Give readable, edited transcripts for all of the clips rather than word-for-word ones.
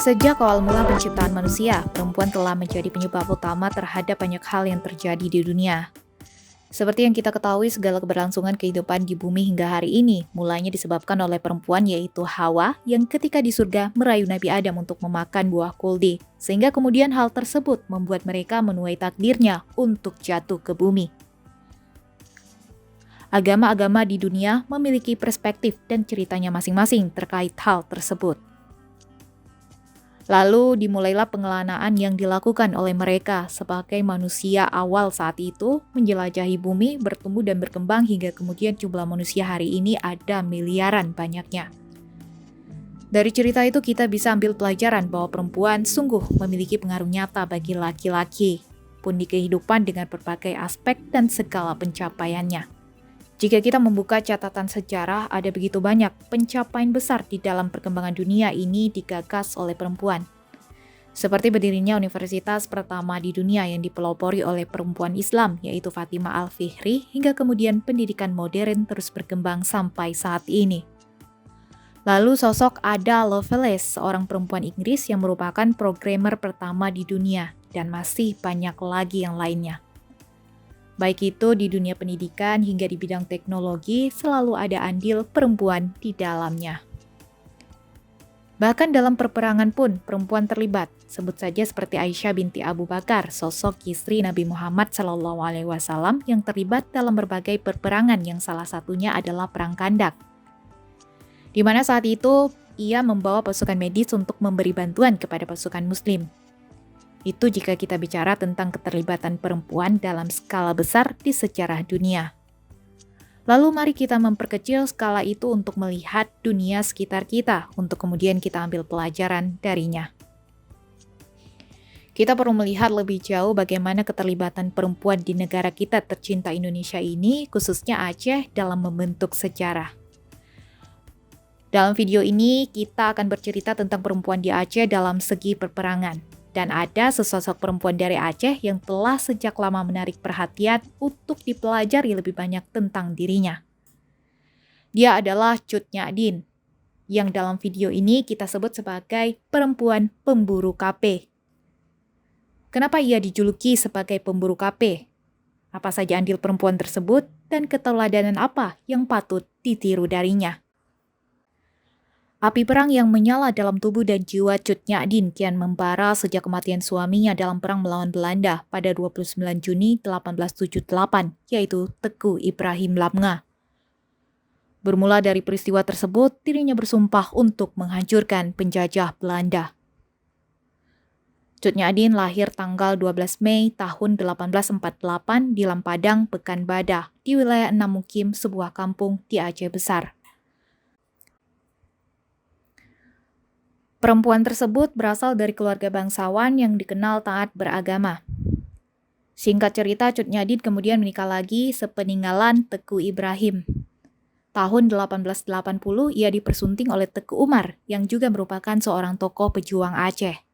Sejak awal mula penciptaan manusia, perempuan telah menjadi penyebab utama terhadap banyak hal yang terjadi di dunia. Seperti yang kita ketahui, segala keberlangsungan kehidupan di bumi hingga hari ini mulanya disebabkan oleh perempuan, yaitu Hawa, yang ketika di surga merayu Nabi Adam untuk memakan buah kuldi, sehingga kemudian hal tersebut membuat mereka menuai takdirnya untuk jatuh ke bumi. Agama-agama di dunia memiliki perspektif dan ceritanya masing-masing terkait hal tersebut. Lalu dimulailah pengelanaan yang dilakukan oleh mereka sebagai manusia awal saat itu, menjelajahi bumi, bertumbuh dan berkembang hingga kemudian jumlah manusia hari ini ada miliaran banyaknya. Dari cerita itu kita bisa ambil pelajaran bahwa perempuan sungguh memiliki pengaruh nyata bagi laki-laki, pun di kehidupan dengan berbagai aspek dan segala pencapaiannya. Jika kita membuka catatan sejarah, ada begitu banyak pencapaian besar di dalam perkembangan dunia ini digagas oleh perempuan. Seperti berdirinya universitas pertama di dunia yang dipelopori oleh perempuan Islam, yaitu Fatimah Al-Fihri, hingga kemudian pendidikan modern terus berkembang sampai saat ini. Lalu sosok Ada Lovelace, seorang perempuan Inggris yang merupakan programmer pertama di dunia, dan masih banyak lagi yang lainnya. Baik itu di dunia pendidikan hingga di bidang teknologi, selalu ada andil perempuan di dalamnya. Bahkan dalam peperangan pun perempuan terlibat. Sebut saja seperti Aisyah binti Abu Bakar, sosok istri Nabi Muhammad SAW yang terlibat dalam berbagai peperangan yang salah satunya adalah Perang Khandak. Di mana saat itu ia membawa pasukan medis untuk memberi bantuan kepada pasukan muslim. Itu jika kita bicara tentang keterlibatan perempuan dalam skala besar di sejarah dunia. Lalu mari kita memperkecil skala itu untuk melihat dunia sekitar kita, untuk kemudian kita ambil pelajaran darinya. Kita perlu melihat lebih jauh bagaimana keterlibatan perempuan di negara kita tercinta Indonesia ini, khususnya Aceh, dalam membentuk sejarah. Dalam video ini, kita akan bercerita tentang perempuan di Aceh dalam segi peperangan. Dan ada sesosok perempuan dari Aceh yang telah sejak lama menarik perhatian untuk dipelajari lebih banyak tentang dirinya. Dia adalah Cut Nyak Dien, yang dalam video ini kita sebut sebagai perempuan pemburu KP. Kenapa ia dijuluki sebagai pemburu KP? Apa saja andil perempuan tersebut dan keteladanan apa yang patut ditiru darinya? Api perang yang menyala dalam tubuh dan jiwa Cut Nyak Dien kian membara sejak kematian suaminya dalam perang melawan Belanda pada 29 Juni 1878, yaitu Teguh Ibrahim Lamnga. Bermula dari peristiwa tersebut, dirinya bersumpah untuk menghancurkan penjajah Belanda. Cut Nyak Dien lahir tanggal 12 Mei tahun 1848 di Lampadang, Pekanbadak, di wilayah Enam Mukim, sebuah kampung di Aceh Besar. Perempuan tersebut berasal dari keluarga bangsawan yang dikenal taat beragama. Singkat cerita, Cut Nyak Dien kemudian menikah lagi sepeninggalan Teguh Ibrahim. Tahun 1880, ia dipersunting oleh Teguh Umar, yang juga merupakan seorang tokoh pejuang Aceh.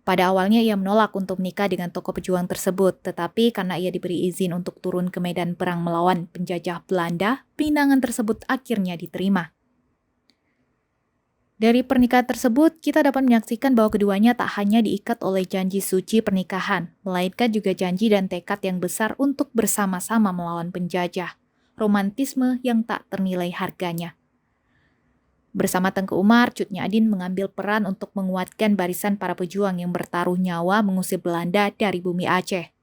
Pada awalnya ia menolak untuk menikah dengan tokoh pejuang tersebut, tetapi karena ia diberi izin untuk turun ke medan perang melawan penjajah Belanda, pinangan tersebut akhirnya diterima. Dari pernikahan tersebut, kita dapat menyaksikan bahwa keduanya tak hanya diikat oleh janji suci pernikahan, melainkan juga janji dan tekad yang besar untuk bersama-sama melawan penjajah. Romantisme yang tak ternilai harganya. Bersama Tengku Umar, Cut Nyak Dien mengambil peran untuk menguatkan barisan para pejuang yang bertaruh nyawa mengusir Belanda dari bumi Aceh.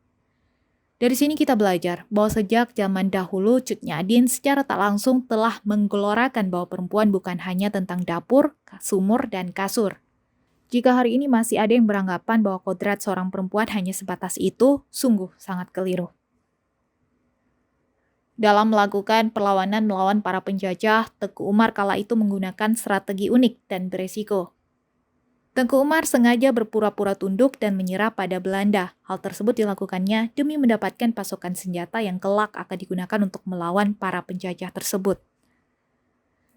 Dari sini kita belajar bahwa sejak zaman dahulu Cut Nyak Dien secara tak langsung telah menggelorakan bahwa perempuan bukan hanya tentang dapur, sumur, dan kasur. Jika hari ini masih ada yang beranggapan bahwa kodrat seorang perempuan hanya sebatas itu, sungguh sangat keliru. Dalam melakukan perlawanan melawan para penjajah, Teguh Umar kala itu menggunakan strategi unik dan beresiko. Tengku Umar sengaja berpura-pura tunduk dan menyerah pada Belanda. Hal tersebut dilakukannya demi mendapatkan pasokan senjata yang kelak akan digunakan untuk melawan para penjajah tersebut.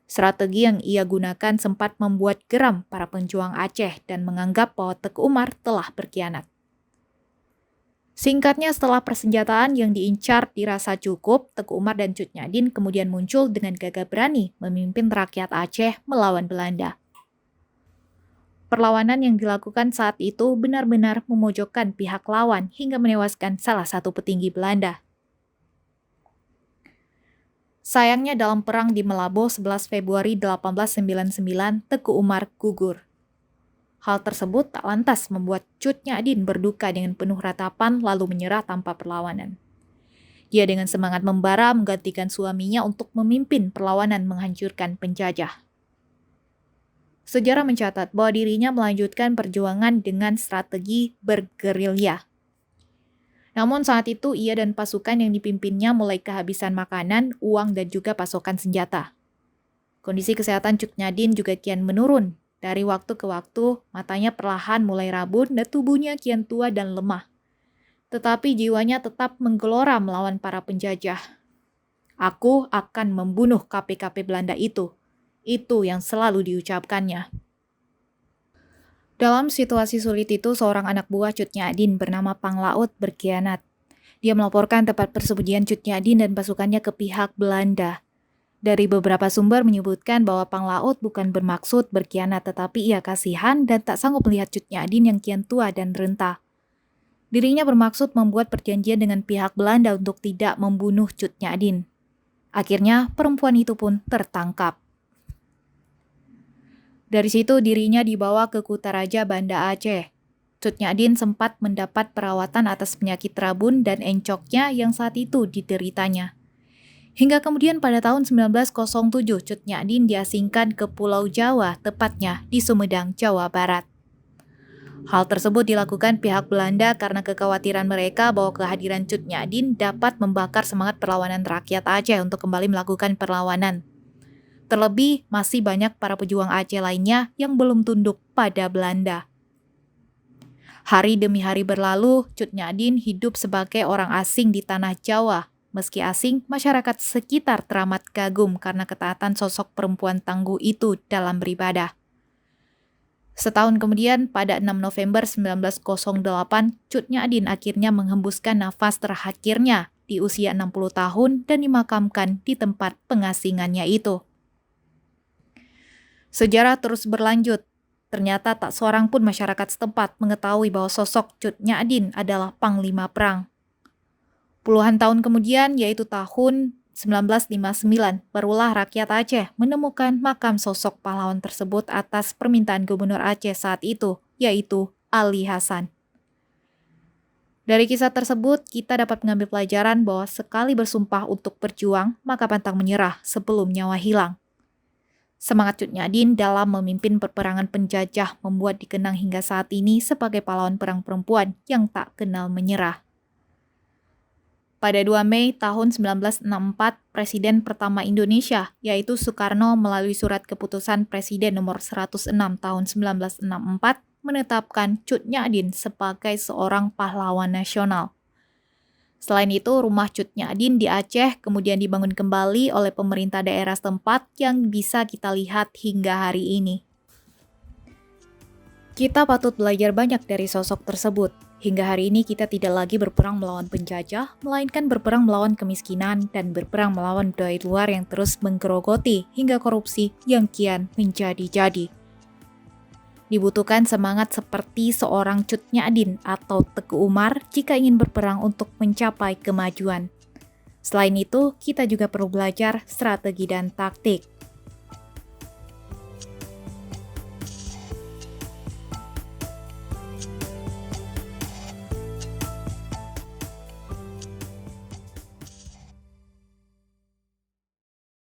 Strategi yang ia gunakan sempat membuat geram para pejuang Aceh dan menganggap bahwa Tengku Umar telah berkhianat. Singkatnya, setelah persenjataan yang diincar dirasa cukup, Tengku Umar dan Cut Nyak Dien kemudian muncul dengan gagah berani memimpin rakyat Aceh melawan Belanda. Perlawanan yang dilakukan saat itu benar-benar memojokkan pihak lawan hingga menewaskan salah satu petinggi Belanda. Sayangnya dalam perang di Malabo 11 Februari 1899, Teku Umar gugur. Hal tersebut tak lantas membuat Cut Nyak-dien berduka dengan penuh ratapan lalu menyerah tanpa perlawanan. Dia dengan semangat membara menggantikan suaminya untuk memimpin perlawanan menghancurkan penjajah. Sejarah mencatat bahwa dirinya melanjutkan perjuangan dengan strategi bergerilya. Namun saat itu ia dan pasukan yang dipimpinnya mulai kehabisan makanan, uang, dan juga pasokan senjata. Kondisi kesehatan Cut Nyak-dien juga kian menurun. Dari waktu ke waktu, matanya perlahan mulai rabun dan tubuhnya kian tua dan lemah. Tetapi jiwanya tetap menggelora melawan para penjajah. "Aku akan membunuh KP-KP Belanda itu." Itu yang selalu diucapkannya. Dalam situasi sulit itu, seorang anak buah Cut Nyak-dien bernama Pang Laut berkhianat. Dia melaporkan tempat persembunyian Cut Nyak-dien dan pasukannya ke pihak Belanda. Dari beberapa sumber menyebutkan bahwa Pang Laut bukan bermaksud berkhianat, tetapi ia kasihan dan tak sanggup melihat Cut Nyak-dien yang kian tua dan renta. Dirinya bermaksud membuat perjanjian dengan pihak Belanda untuk tidak membunuh Cut Nyak-dien. Akhirnya, perempuan itu pun tertangkap. Dari situ dirinya dibawa ke Kutaraja Banda Aceh. Cut Nyak-dien sempat mendapat perawatan atas penyakit rabun dan encoknya yang saat itu dideritanya. Hingga kemudian pada tahun 1907 Cut Nyak-dien diasingkan ke Pulau Jawa, tepatnya di Sumedang, Jawa Barat. Hal tersebut dilakukan pihak Belanda karena kekhawatiran mereka bahwa kehadiran Cut Nyak-dien dapat membakar semangat perlawanan rakyat Aceh untuk kembali melakukan perlawanan. Terlebih, masih banyak para pejuang Aceh lainnya yang belum tunduk pada Belanda. Hari demi hari berlalu, Cut Nyak-dien hidup sebagai orang asing di tanah Jawa. Meski asing, masyarakat sekitar teramat kagum karena ketaatan sosok perempuan tangguh itu dalam beribadah. Setahun kemudian, pada 6 November 1908, Cut Nyak-dien akhirnya menghembuskan nafas terakhirnya di usia 60 tahun dan dimakamkan di tempat pengasingannya itu. Sejarah terus berlanjut. Ternyata tak seorang pun masyarakat setempat mengetahui bahwa sosok Cut Nyak-dien adalah panglima perang. Puluhan tahun kemudian, yaitu tahun 1959, barulah rakyat Aceh menemukan makam sosok pahlawan tersebut atas permintaan Gubernur Aceh saat itu, yaitu Ali Hasan. Dari kisah tersebut, kita dapat mengambil pelajaran bahwa sekali bersumpah untuk berjuang, maka pantang menyerah sebelum nyawa hilang. Semangat Cut Nyak-dien dalam memimpin peperangan penjajah membuat dikenang hingga saat ini sebagai pahlawan perang perempuan yang tak kenal menyerah. Pada 2 Mei tahun 1964, Presiden pertama Indonesia, yaitu Soekarno melalui surat keputusan Presiden nomor 106 tahun 1964, menetapkan Cut Nyak-dien sebagai seorang pahlawan nasional. Selain itu, rumah Cut Nyak-dien di Aceh kemudian dibangun kembali oleh pemerintah daerah setempat yang bisa kita lihat hingga hari ini. Kita patut belajar banyak dari sosok tersebut. Hingga hari ini kita tidak lagi berperang melawan penjajah, melainkan berperang melawan kemiskinan dan berperang melawan budaya luar yang terus menggerogoti hingga korupsi yang kian menjadi-jadi. Dibutuhkan semangat seperti seorang Cut Nyak-dien atau Teku Umar jika ingin berperang untuk mencapai kemajuan. Selain itu, kita juga perlu belajar strategi dan taktik.